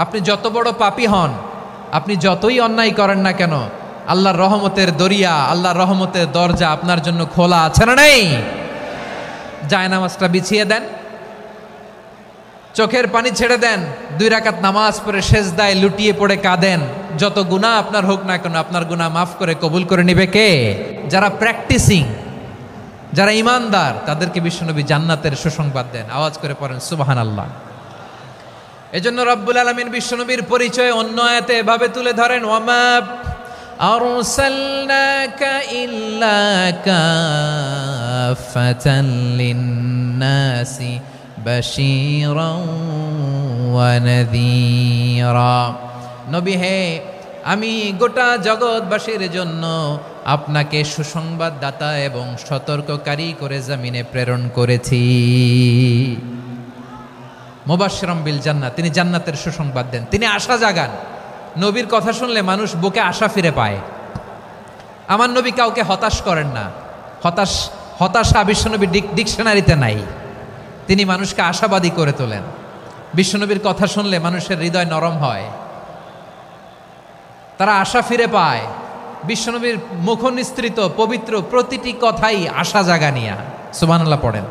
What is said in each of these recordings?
আপনি যত বড় পাপী হন, আপনি যতই অন্যায় করেন না কেন, আল্লাহর রহমতের দরিয়া, আল্লাহর রহমতের দরজা আপনার জন্য খোলা আছে না নেই? জায়নামাজটা বিছিয়ে দেন, চোখের পানি ছেড়ে দেন, 2 রাকাত নামাজ পড়ে সেজদায় লুটিয়ে পড়ে কাঁদেন। যত গুনাহ আপনার হোক না কেন, আপনার গুনাহ মাফ করে কবুল করে নিবে কে? যারা প্র্যাকটিসিং, যারা ইমানদার, তাদেরকে বিশ্বনবী জান্নাতের সুসংবাদ দেন। আওয়াজ করে পড়েন সুবহানাল্লাহ। এজন্য রব্বুল আলামিন বিশ্বনবীর পরিচয় অন্য আয়াতে এভাবে তুলে ধরেন, ওয়ামা আরসালনাকা ইল্লা কাফাতান লিন্নাসি বাশীরাও ওয়া নাযীরা। নবী হে, আমি গোটা জগৎবাসীর জন্য আপনাকে সুসংবাদদাতা এবং সতর্ককারী করে জমিনে প্রেরণ করেছি। মুবাশশিরাম বিল জান্নাত, তিনি জান্নাতের সুসংবাদ দেন, তিনি আশা জাগান। নবীর কথা শুনলে মানুষ বুকে আশা ফিরে পায়। আমার নবী কাউকে হতাশ করেন না। হতাশা বিশ্বনবীর ডিকশনারিতে নাই। তিনি মানুষকে আশাবাদী করে তোলেন। বিশ্বনবীর কথা শুনলে মানুষের হৃদয় নরম হয়, তারা আশা ফিরে পায়। বিশ্বনবীর মুখ নিঃসৃত পবিত্র প্রতিটি কথাই আশা জাগানিয়া। সুবহানাল্লাহ পড়েন।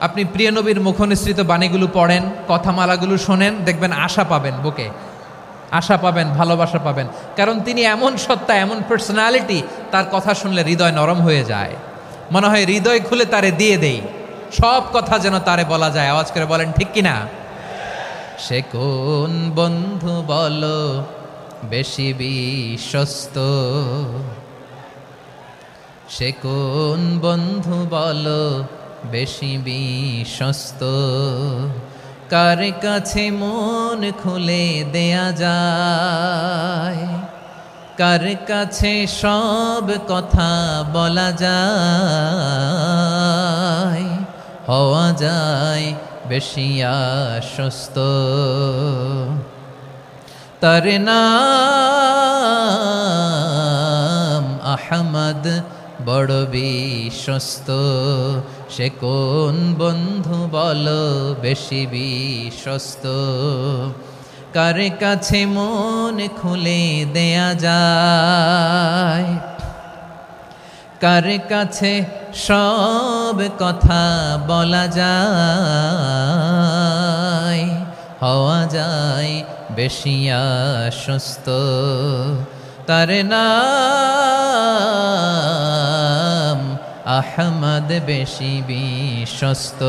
আপনি প্রিয় নবীর মুখ নিঃসৃত বাণীগুলো পড়েন, কথামালাগুলো শোনেন, দেখবেন আশা পাবেন, বুকে আশা পাবেন, ভালোবাসা পাবেন। কারণ তিনি এমন সত্তা, এমন পার্সোনালিটি, তার কথা শুনলে হৃদয় নরম হয়ে যায়। মনে হয় হৃদয় খুলে তারে দিয়ে দেই, সব কথা যেন তারে বলা যায়। আওয়াজ করে বলেন ঠিক কিনা? সে কোন বন্ধু বলো বেশি বিশ্বস্ত, সে কোন বন্ধু বলো বেশি বিশ্বস্ত, কার কাছে মন খুলে দেয়া যায়, কার কাছে সব কথা বলা যায়, হওয়া যায় বেশি আশ্বস্ত। তার নাম আহমদ, বড় বিশ্বস্ত। সে কোন বন্ধু বলো বেশি বিশ্বস্ত, কার কাছে মন খুলে দেয়া যায়, কার কাছে সব কথা বলা যায়, হওয়া যায় বেশি আশ্বস্ত। তার নাম আহমদ, বেশি বিশ্বস্ত।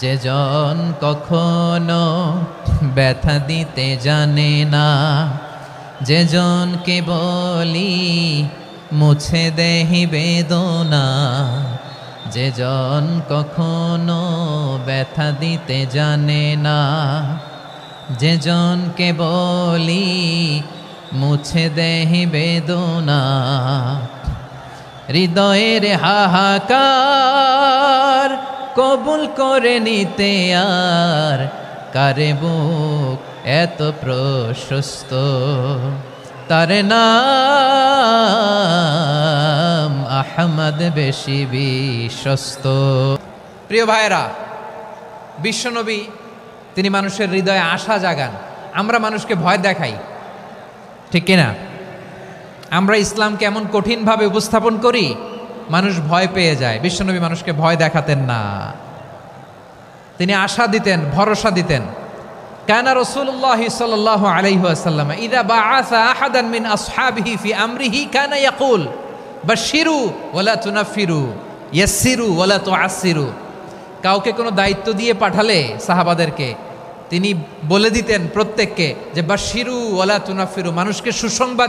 যে জন কখনো ব্যথা দিতে জানে না, যে জনকে বলি মুছে দেহি বেদনা, যে জন কখনো ব্যথা দিতে জানে না, যে জনকে বলি মুছে দেহি বেদনা, হৃদয়ের হাহাকার কবুল করে নিতে আর কারে বুক এত প্রশস্ত। তার নাম আহমদ, বেশি বিশ্বস্ত। প্রিয় ভাইরা, বিশ্বনবী তিনি মানুষের হৃদয়ে আশা জাগান। আমরা মানুষকে ভয় দেখাই, ঠিক কিনা? আমরা ইসলামকে এমন কঠিনভাবে উপস্থাপন করি, মানুষ ভয় পেয়ে যায়। বিশ্বনবী মানুষকে ভয় দেখাতেন না, তিনি আশা দিতেন, ভরসা দিতেন। কানা রাসূলুল্লাহ সাল্লাল্লাহু আলাইহি ওয়াসাল্লাম ইযা বাআসা আহাদান মিন আসহাবিহি ফি আমরিহি কানা ইয়াকুল বাশশিরু ওয়ালা তুনাফিরু, ইয়াসসিরু ওয়ালা তুআসসিরু। কাউকে কোনো দায়িত্ব দিয়ে পাঠালে সাহাবাদেরকে তিনি বলে দিতেন প্রত্যেককে যে বাশশিরু ওয়ালা তুনাফিরু, মানুষকে সুসংবাদ